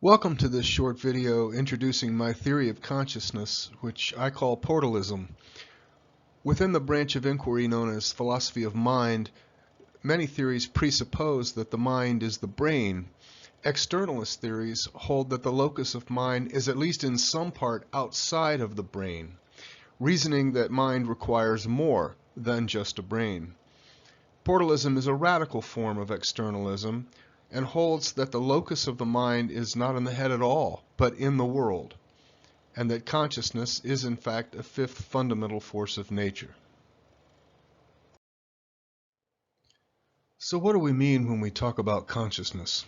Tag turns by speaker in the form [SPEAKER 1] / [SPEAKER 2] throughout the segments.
[SPEAKER 1] Welcome to this short video introducing my theory of consciousness, which I call Portalism. Within the branch of inquiry known as philosophy of mind, many theories presuppose that the mind is the brain. Externalist theories hold that the locus of mind is at least in some part outside of the brain, reasoning that mind requires more than just a brain. Portalism is a radical form of externalism and holds that the locus of the mind is not in the head at all, but in the world, and that consciousness is in fact a fifth fundamental force of nature. So what do we mean when we talk about consciousness?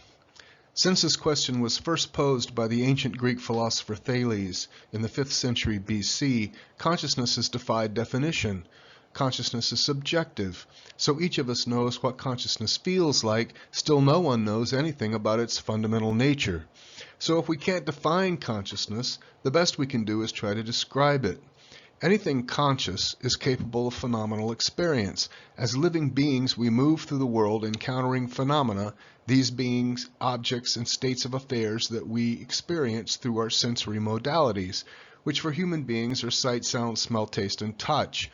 [SPEAKER 1] Since this question was first posed by the ancient Greek philosopher Thales in the 5th century BC, consciousness has defied definition. Consciousness is subjective, so each of us knows what consciousness feels like, still no one knows anything about its fundamental nature. So if we can't define consciousness, the best we can do is try to describe it. Anything conscious is capable of phenomenal experience. As living beings, we move through the world encountering phenomena, these beings, objects, and states of affairs that we experience through our sensory modalities, which for human beings are sight, sound, smell, taste, and touch.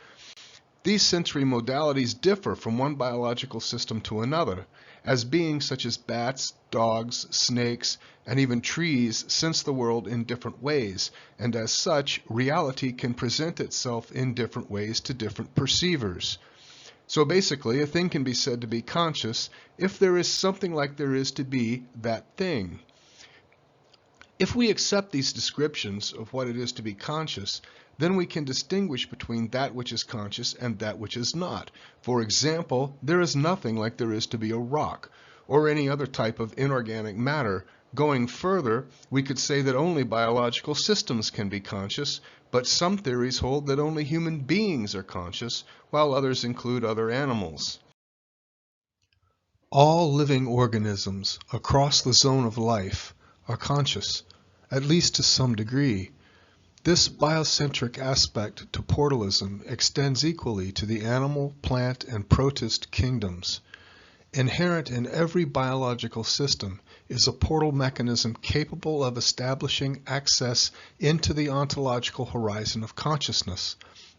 [SPEAKER 1] These sensory modalities differ from one biological system to another, as beings such as bats, dogs, snakes, and even trees sense the world in different ways, and as such, reality can present itself in different ways to different perceivers. So basically, a thing can be said to be conscious if there is something like there is to be that thing. If we accept these descriptions of what it is to be conscious, then we can distinguish between that which is conscious and that which is not. For example, there is nothing like there is to be a rock, or any other type of inorganic matter. Going further, we could say that only biological systems can be conscious, but some theories hold that only human beings are conscious, while others include other animals. All living organisms across the zone of life are conscious, at least to some degree. This biocentric aspect to portalism extends equally to the animal, plant, and protist kingdoms. Inherent in every biological system is a portal mechanism capable of establishing access into the ontological horizon of consciousness,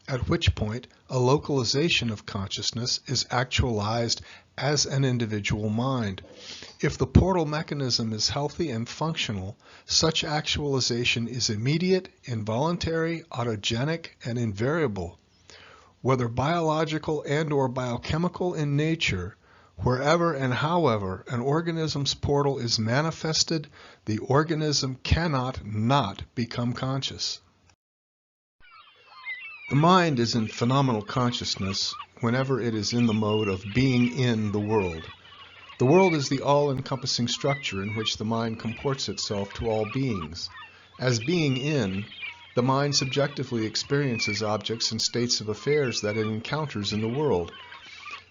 [SPEAKER 1] at which point a localization of consciousness is actualized as an individual mind. If the portal mechanism is healthy and functional, such actualization is immediate, involuntary, autogenic, and invariable. Whether biological and/or biochemical in nature, wherever and however an organism's portal is manifested, the organism cannot not become conscious. The mind is in phenomenal consciousness whenever it is in the mode of being in the world. The world is the all-encompassing structure in which the mind comports itself to all beings. As being in, the mind subjectively experiences objects and states of affairs that it encounters in the world.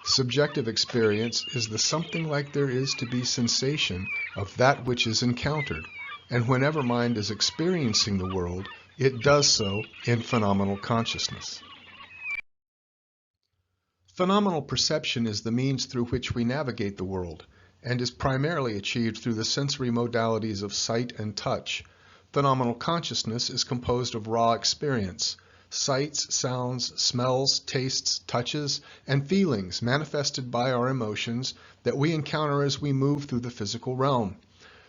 [SPEAKER 1] Subjective experience is the something like there is to be sensation of that which is encountered, and whenever mind is experiencing the world, it does so in phenomenal consciousness. Phenomenal perception is the means through which we navigate the world, and is primarily achieved through the sensory modalities of sight and touch. Phenomenal consciousness is composed of raw experience, sights, sounds, smells, tastes, touches, and feelings manifested by our emotions that we encounter as we move through the physical realm.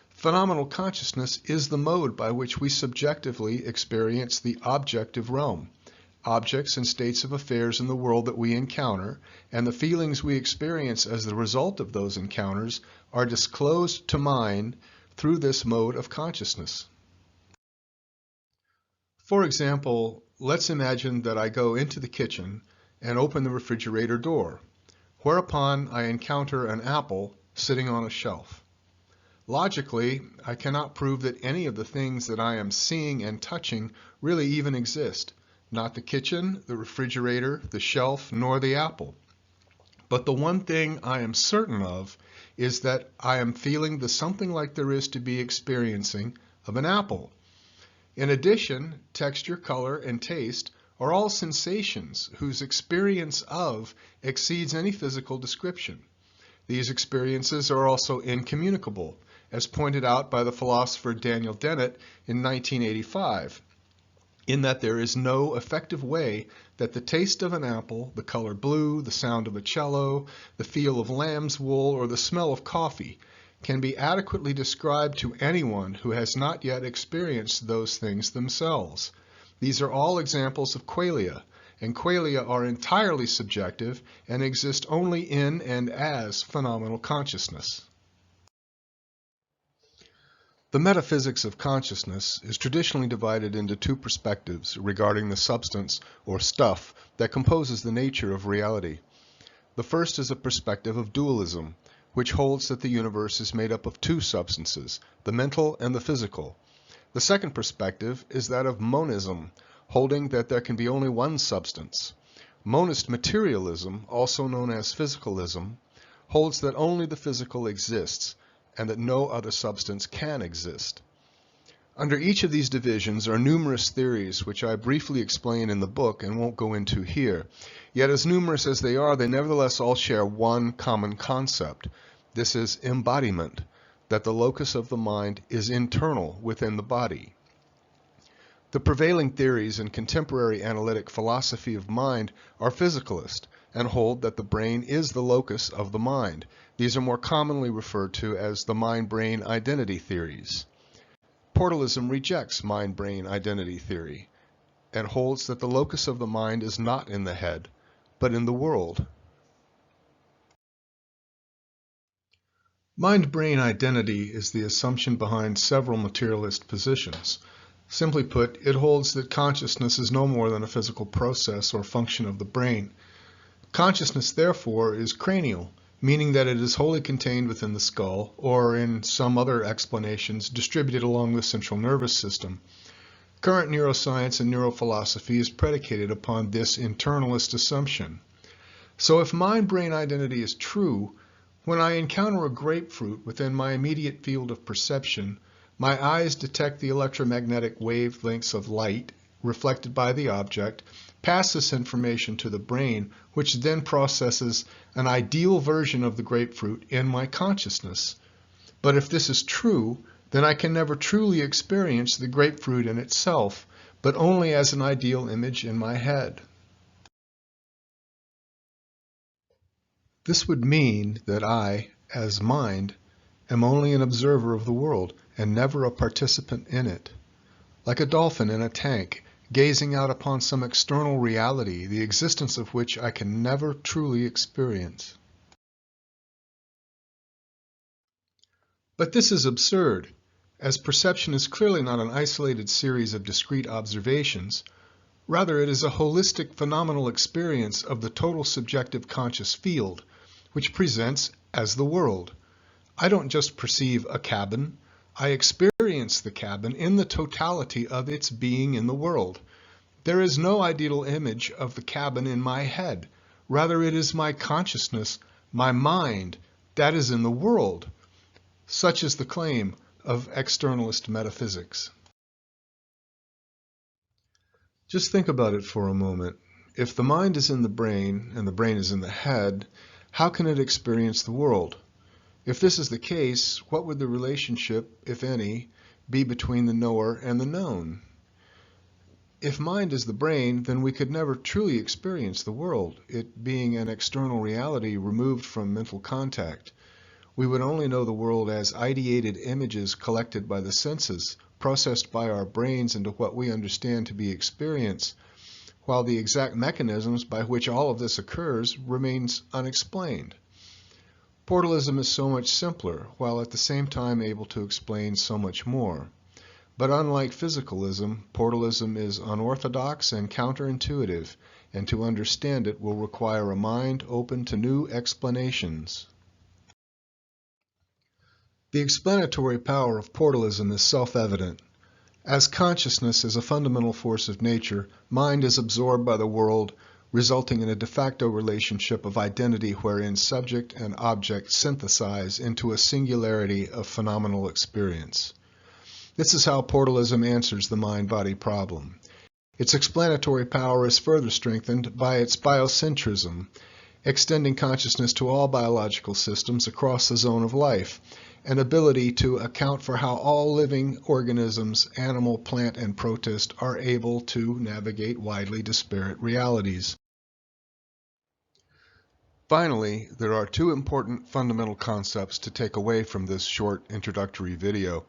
[SPEAKER 1] Phenomenal consciousness is the mode by which we subjectively experience the objective realm. Objects and states of affairs in the world that we encounter, and the feelings we experience as the result of those encounters are disclosed to mind through this mode of consciousness. For example, let's imagine that I go into the kitchen and open the refrigerator door, whereupon I encounter an apple sitting on a shelf. Logically, I cannot prove that any of the things that I am seeing and touching really even exist. Not the kitchen, the refrigerator, the shelf, nor the apple. But the one thing I am certain of is that I am feeling the something like there is to be experiencing of an apple. In addition, texture, color, and taste are all sensations whose experience of exceeds any physical description. These experiences are also incommunicable, as pointed out by the philosopher Daniel Dennett in 1985, in that there is no effective way that the taste of an apple, the color blue, the sound of a cello, the feel of lamb's wool, or the smell of coffee can be adequately described to anyone who has not yet experienced those things themselves. These are all examples of qualia, and qualia are entirely subjective and exist only in and as phenomenal consciousness. The metaphysics of consciousness is traditionally divided into two perspectives regarding the substance or stuff that composes the nature of reality. The first is a perspective of dualism, which holds that the universe is made up of two substances, the mental and the physical. The second perspective is that of monism, holding that there can be only one substance. Monist materialism, also known as physicalism, holds that only the physical exists, and that no other substance can exist. Under each of these divisions are numerous theories which I briefly explain in the book and won't go into here. Yet as numerous as they are, they nevertheless all share one common concept. This is embodiment, that the locus of the mind is internal within the body. The prevailing theories in contemporary analytic philosophy of mind are physicalist and hold that the brain is the locus of the mind. These are more commonly referred to as the mind-brain identity theories. Portalism rejects mind-brain identity theory and holds that the locus of the mind is not in the head, but in the world. Mind-brain identity is the assumption behind several materialist positions. Simply put, it holds that consciousness is no more than a physical process or function of the brain. Consciousness, therefore, is cranial, meaning that it is wholly contained within the skull, or in some other explanations, distributed along the central nervous system. Current neuroscience and neurophilosophy is predicated upon this internalist assumption. So if mind-brain identity is true, when I encounter a grapefruit within my immediate field of perception, my eyes detect the electromagnetic wavelengths of light reflected by the object, pass this information to the brain, which then processes an ideal version of the grapefruit in my consciousness. But if this is true, then I can never truly experience the grapefruit in itself, but only as an ideal image in my head. This would mean that I, as mind, am only an observer of the world and never a participant in it. Like a dolphin in a tank, gazing out upon some external reality, the existence of which I can never truly experience. But this is absurd, as perception is clearly not an isolated series of discrete observations. Rather, it is a holistic phenomenal experience of the total subjective conscious field, which presents as the world. I don't just perceive a cabin, I experience the cabin in the totality of its being in the world. There is no ideal image of the cabin in my head. Rather, it is my consciousness, my mind, that is in the world. Such is the claim of externalist metaphysics. Just think about it for a moment. If the mind is in the brain and the brain is in the head, how can it experience the world? If this is the case, what would the relationship, if any, be between the knower and the known? If mind is the brain, then we could never truly experience the world, it being an external reality removed from mental contact. We would only know the world as ideated images collected by the senses, processed by our brains into what we understand to be experience, while the exact mechanisms by which all of this occurs remains unexplained. Portalism is so much simpler, while at the same time able to explain so much more. But unlike physicalism, portalism is unorthodox and counterintuitive, and to understand it will require a mind open to new explanations. The explanatory power of portalism is self-evident. As consciousness is a fundamental force of nature, mind is absorbed by the world, resulting in a de facto relationship of identity wherein subject and object synthesize into a singularity of phenomenal experience. This is how portalism answers the mind-body problem. Its explanatory power is further strengthened by its biocentrism. extending consciousness to all biological systems across the zone of life, an ability to account for how all living organisms, animal, plant, and protist, are able to navigate widely disparate realities. Finally, there are two important fundamental concepts to take away from this short introductory video.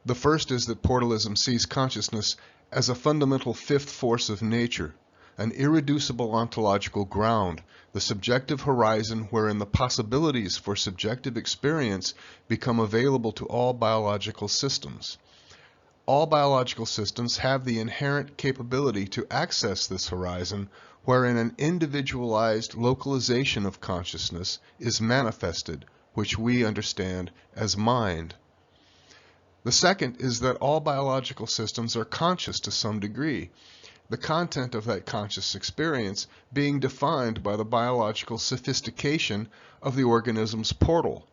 [SPEAKER 1] The first is that Portalism sees consciousness as a fundamental fifth force of nature, an irreducible ontological ground, the subjective horizon wherein the possibilities for subjective experience become available to all biological systems. All biological systems have the inherent capability to access this horizon wherein an individualized localization of consciousness is manifested, which we understand as mind. The second is that all biological systems are conscious to some degree, the content of that conscious experience being defined by the biological sophistication of the organism's portal.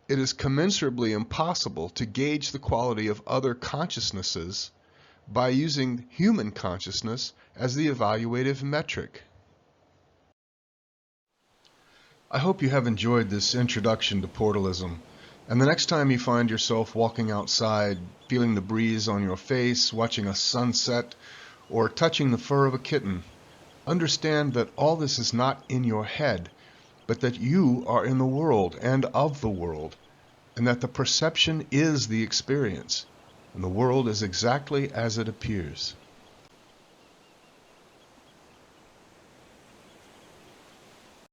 [SPEAKER 1] It is commensurably impossible to gauge the quality of other consciousnesses by using human consciousness as the evaluative metric. I hope you have enjoyed this introduction to Portalism, and the next time you find yourself walking outside, feeling the breeze on your face, watching a sunset, or touching the fur of a kitten, understand that all this is not in your head, but that you are in the world and of the world, and that the perception is the experience, and the world is exactly as it appears.